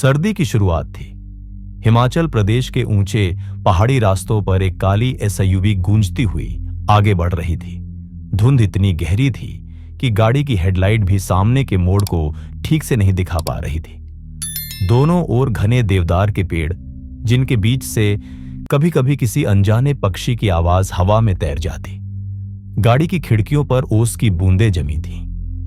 सर्दी की शुरुआत थी। हिमाचल प्रदेश के ऊंचे पहाड़ी रास्तों पर एक काली एसयूवी गूंजती हुई आगे बढ़ रही थी। धुंध इतनी गहरी थी कि गाड़ी की हेडलाइट भी सामने के मोड़ को ठीक से नहीं दिखा पा रही थी। दोनों ओर घने देवदार के पेड़, जिनके बीच से कभी कभी किसी अनजाने पक्षी की आवाज हवा में तैर जाती। गाड़ी की खिड़कियों पर ओस की बूंदें जमी थीं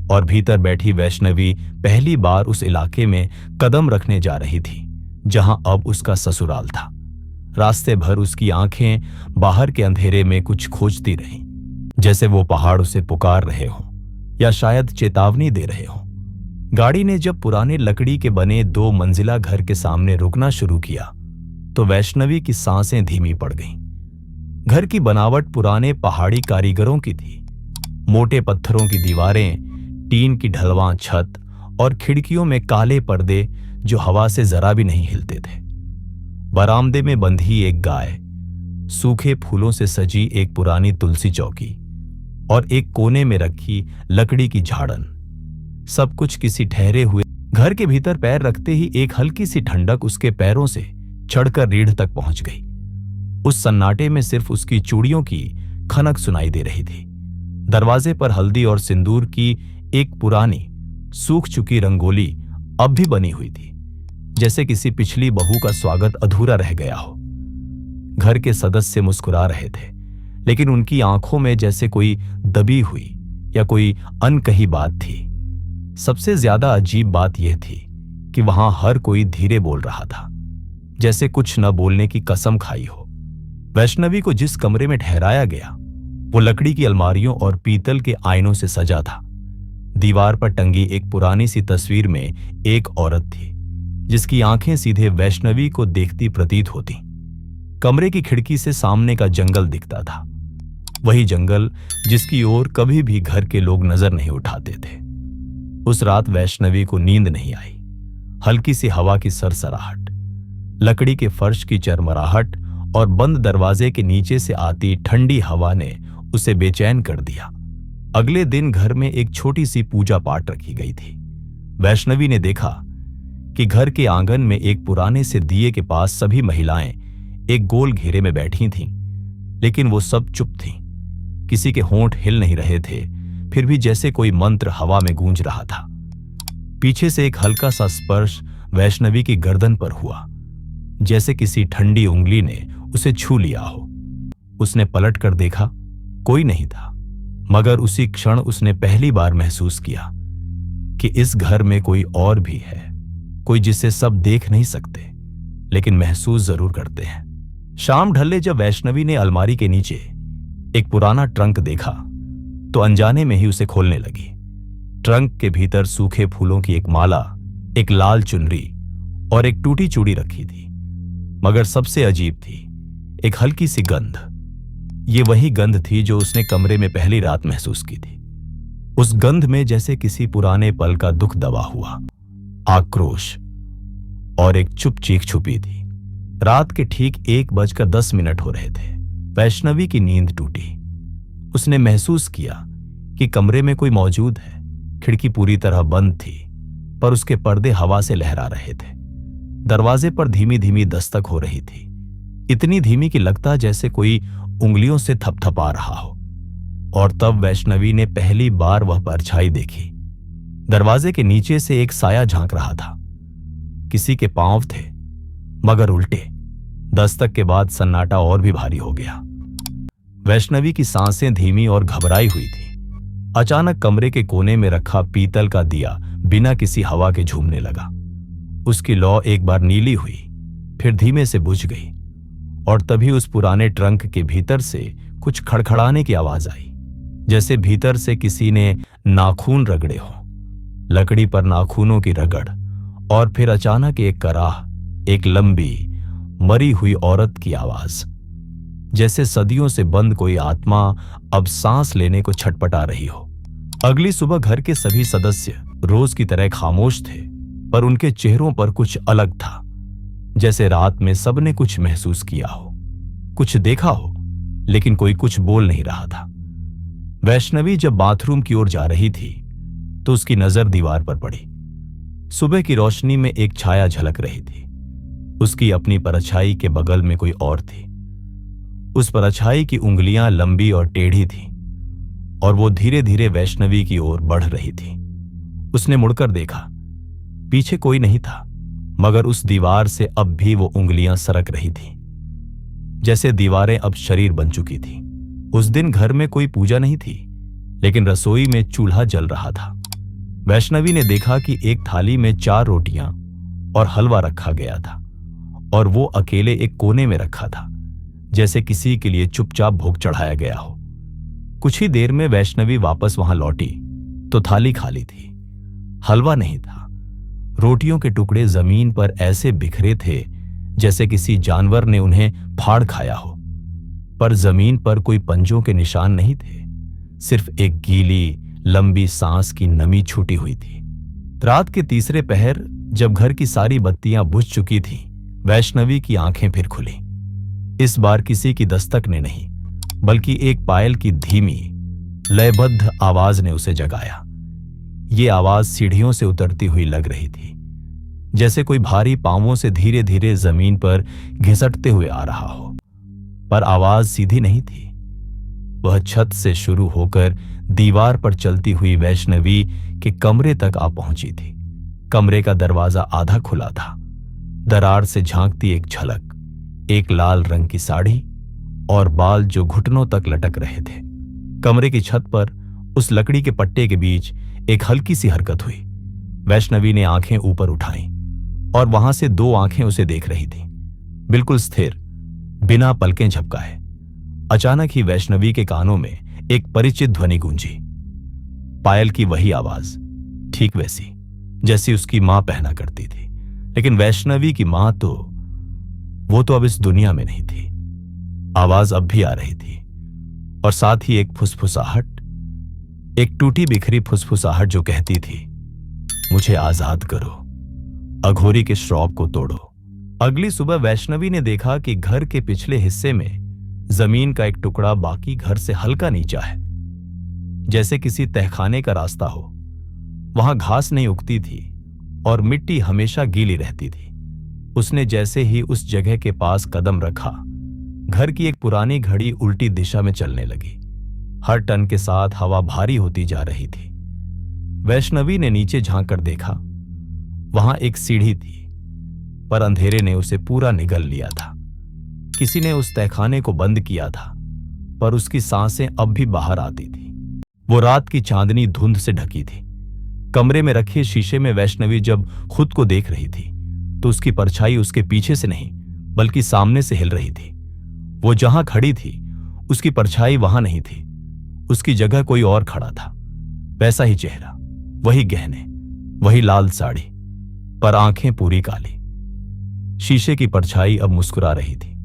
और भीतर बैठी वैष्णवी पहली बार उस इलाके में कदम रखने जा रही थी जहां अब उसका ससुराल था। रास्ते भर उसकी आंखें बाहर के अंधेरे में कुछ खोजती रहीं, जैसे वो पहाड़ उसे पुकार रहे हों या शायद चेतावनी दे रहे हों। गाड़ी ने जब पुराने लकड़ी के बने 2 मंजिला घर के सामने रुकना शुरू किया तो वैष्णवी की सांसें धीमी पड़ गईं। घर की बनावट पुराने पहाड़ी कारीगरों की थी। मोटे पत्थरों की दीवारें, टीन की ढलवां छत और खिड़कियों में काले पर्दे जो हवा से जरा भी नहीं हिलते थे। बरामदे में बंधी एक गाय, सूखे फूलों से सजी एक पुरानी तुलसी चौकी और एक कोने में रखी लकड़ी की झाड़न, सब कुछ किसी ठहरे हुए घर के भीतर पैर रखते ही एक हल्की सी ठंडक उसके पैरों से चढ़कर रीढ़ तक पहुंच गई। उस सन्नाटे में सिर्फ उसकी चूड़ियों की खनक सुनाई दे रही थी। दरवाजे पर हल्दी और सिंदूर की एक पुरानी सूख चुकी रंगोली अब भी बनी हुई थी, जैसे किसी पिछली बहू का स्वागत अधूरा रह गया हो। घर के सदस्य मुस्कुरा रहे थे, लेकिन उनकी आंखों में जैसे कोई दबी हुई या कोई अनकही बात थी। सबसे ज्यादा अजीब बात यह थी कि वहां हर कोई धीरे बोल रहा था, जैसे कुछ न बोलने की कसम खाई हो। वैष्णवी को जिस कमरे में ठहराया गया वो लकड़ी की अलमारियों और पीतल के आईनों से सजा था। दीवार पर टंगी एक पुरानी सी तस्वीर में एक औरत थी जिसकी आंखें सीधे वैष्णवी को देखती प्रतीत होती। कमरे की खिड़की से सामने का जंगल दिखता था, वही जंगल जिसकी ओर कभी भी घर के लोग नजर नहीं उठाते थे। उस रात वैष्णवी को नींद नहीं आई। हल्की सी हवा की सरसराहट, लकड़ी के फर्श की चरमराहट और बंद दरवाजे के नीचे से आती ठंडी हवा ने उसे बेचैन कर दिया। अगले दिन घर में एक छोटी सी पूजा पाठ रखी गई थी। वैष्णवी ने देखा कि घर के आंगन में एक पुराने से दिए के पास सभी महिलाएं एक गोल घेरे में बैठी थीं, लेकिन वो सब चुप थीं। किसी के होंठ हिल नहीं रहे थे, फिर भी जैसे कोई मंत्र हवा में गूंज रहा था। पीछे से एक हल्का सा स्पर्श वैष्णवी की गर्दन पर हुआ, जैसे किसी ठंडी उंगली ने उसे छू लिया हो। उसने पलट कर देखा, कोई नहीं था, मगर उसी क्षण उसने पहली बार महसूस किया कि इस घर में कोई और भी है, कोई जिसे सब देख नहीं सकते लेकिन महसूस जरूर करते हैं। शाम ढलने जब वैष्णवी ने अलमारी के नीचे एक पुराना ट्रंक देखा तो अनजाने में ही उसे खोलने लगी। ट्रंक के भीतर सूखे फूलों की एक माला, एक लाल चुनरी और एक टूटी चूड़ी रखी थी, मगर सबसे अजीब थी एक हल्की सी गंध। ये वही गंध थी जो उसने कमरे में पहली रात महसूस की थी। उस गंध में जैसे किसी पुराने पल का दुख दबा हुआ, आक्रोश और एक चुप चीख छुपी थी। रात के ठीक 1:10 हो रहे थे। वैष्णवी की नींद टूटी। उसने महसूस किया कि कमरे में कोई मौजूद है। खिड़की पूरी तरह बंद थी, पर उसके पर्दे हवा से लहरा रहे थे। दरवाजे पर धीमी धीमी दस्तक हो रही थी, इतनी धीमी कि लगता जैसे कोई उंगलियों से थपथपा रहा हो। और तब वैष्णवी ने पहली बार वह परछाई देखी। दरवाजे के नीचे से एक साया झांक रहा था। किसी के पांव थे, मगर उल्टे। दस्तक के बाद सन्नाटा और भी भारी हो गया। वैष्णवी की सांसें धीमी और घबराई हुई थी। अचानक कमरे के कोने में रखा पीतल का दिया बिना किसी हवा के झूमने लगा। उसकी लौ एक बार नीली हुई, फिर धीमे से बुझ गई, और तभी उस पुराने ट्रंक के भीतर से कुछ खड़खड़ाने की आवाज आई, जैसे भीतर से किसी ने नाखून रगड़े हो। लकड़ी पर नाखूनों की रगड़, और फिर अचानक एक कराह, एक लंबी मरी हुई औरत की आवाज, जैसे सदियों से बंद कोई आत्मा अब सांस लेने को छटपटा रही हो। अगली सुबह घर के सभी सदस्य रोज की तरह खामोश थे, पर उनके चेहरों पर कुछ अलग था, जैसे रात में सबने कुछ महसूस किया हो, कुछ देखा हो, लेकिन कोई कुछ बोल नहीं रहा था। वैष्णवी जब बाथरूम की ओर जा रही थी तो उसकी नजर दीवार पर पड़ी। सुबह की रोशनी में एक छाया झलक रही थी। उसकी अपनी परछाई के बगल में कोई और थी। उस परछाई की उंगलियां लंबी और टेढ़ी थीं और वो धीरे धीरे वैष्णवी की ओर बढ़ रही थी। उसने मुड़कर देखा, पीछे कोई नहीं था, मगर उस दीवार से अब भी वो उंगलियां सरक रही थीं, जैसे दीवारें अब शरीर बन चुकी थी। उस दिन घर में कोई पूजा नहीं थी, लेकिन रसोई में चूल्हा जल रहा था। वैष्णवी ने देखा कि एक थाली में 4 रोटियां और हलवा रखा गया था और वो अकेले एक कोने में रखा था, जैसे किसी के लिए चुपचाप भोग चढ़ाया गया हो। कुछ ही देर में वैष्णवी वापस वहां लौटी तो थाली खाली थी, हलवा नहीं था। रोटियों के टुकड़े जमीन पर ऐसे बिखरे थे जैसे किसी जानवर ने उन्हें फाड़ खाया हो, पर जमीन पर कोई पंजों के निशान नहीं थे, सिर्फ एक गीली लंबी सांस की नमी छूटी हुई थी। रात के तीसरे पहर जब घर की सारी बत्तियां बुझ चुकी थीं, वैष्णवी की आंखें फिर खुली। इस बार किसी की दस्तक ने नहीं, बल्कि एक पायल की धीमी लयबद्ध आवाज ने उसे जगाया। ये आवाज सीढ़ियों से उतरती हुई लग रही थी, जैसे कोई भारी पांवों से धीरे धीरे जमीन पर घिसटते हुए आ रहा हो। पर आवाज सीधी नहीं थी। वह छत से शुरू होकर दीवार पर चलती हुई वैष्णवी के कमरे तक आ पहुंची थी। कमरे का दरवाजा आधा खुला था। दरार से झांकती एक झलक, एक लाल रंग की साड़ी और बाल जो घुटनों तक लटक रहे थे। कमरे की छत पर उस लकड़ी के पट्टे के बीच एक हल्की सी हरकत हुई। वैष्णवी ने आंखें ऊपर उठाईं और वहां से 2 आंखें उसे देख रही थीं, बिल्कुल स्थिर, बिना पलकें झपकाए। अचानक ही वैष्णवी के कानों में एक परिचित ध्वनि गूंजी, पायल की वही आवाज, ठीक वैसी जैसी उसकी मां पहना करती थी। लेकिन वैष्णवी की मां वो तो अब इस दुनिया में नहीं थी। आवाज अब भी आ रही थी और साथ ही एक फुसफुसाहट, एक टूटी बिखरी फुसफुसाहट जो कहती थी, मुझे आजाद करो, अघोरी के श्राप को तोड़ो। अगली सुबह वैष्णवी ने देखा कि घर के पिछले हिस्से में जमीन का एक टुकड़ा बाकी घर से हल्का नीचा है, जैसे किसी तहखाने का रास्ता हो। वहां घास नहीं उगती थी और मिट्टी हमेशा गीली रहती थी। उसने जैसे ही उस जगह के पास कदम रखा, घर की एक पुरानी घड़ी उल्टी दिशा में चलने लगी। हर टन के साथ हवा भारी होती जा रही थी। वैष्णवी ने नीचे झांक कर देखा, वहां एक सीढ़ी थी, पर अंधेरे ने उसे पूरा निगल लिया था। किसी ने उस तहखाने को बंद किया था, पर उसकी सांसें अब भी बाहर आती थी। वो रात की चांदनी धुंध से ढकी थी। कमरे में रखे शीशे में वैष्णवी जब खुद को देख रही थी तो उसकी परछाई उसके पीछे से नहीं बल्कि सामने से हिल रही थी। वो जहां खड़ी थी उसकी परछाई वहां नहीं थी, उसकी जगह कोई और खड़ा था। वैसा ही चेहरा, वही गहने, वही लाल साड़ी, पर आंखें पूरी काली। शीशे की परछाई अब मुस्कुरा रही थी।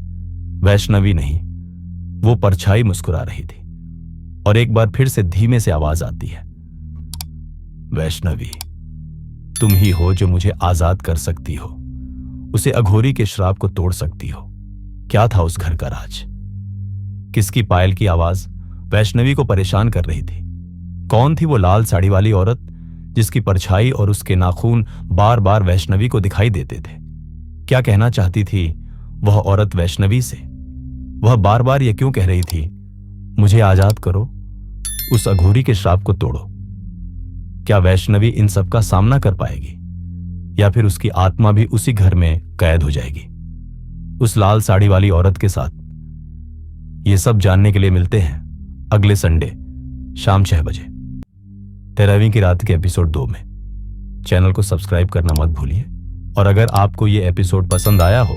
वैष्णवी नहीं, वो परछाई मुस्कुरा रही थी। और एक बार फिर से धीमे से आवाज आती है, वैष्णवी, तुम ही हो जो मुझे आजाद कर सकती हो, उसे अघोरी के श्राप को तोड़ सकती हो। क्या था उस घर का राज? किसकी पायल की आवाज वैष्णवी को परेशान कर रही थी? कौन थी वो लाल साड़ी वाली औरत जिसकी परछाई और उसके नाखून बार बार वैष्णवी को दिखाई देते थे? क्या कहना चाहती थी वह औरत वैष्णवी से? वह बार बार यह क्यों कह रही थी, मुझे आजाद करो, उस अघोरी के श्राप को तोड़ो? क्या वैष्णवी इन सब का सामना कर पाएगी, या फिर उसकी आत्मा भी उसी घर में कैद हो जाएगी उस लाल साड़ी वाली औरत के साथ? ये सब जानने के लिए मिलते हैं अगले संडे शाम 6 बजे 13वीं की रात के एपिसोड 2 में। चैनल को सब्सक्राइब करना मत भूलिए, और अगर आपको ये एपिसोड पसंद आया हो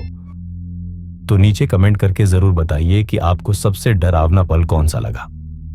तो नीचे कमेंट करके जरूर बताइए कि आपको सबसे डरावना पल कौन सा लगा।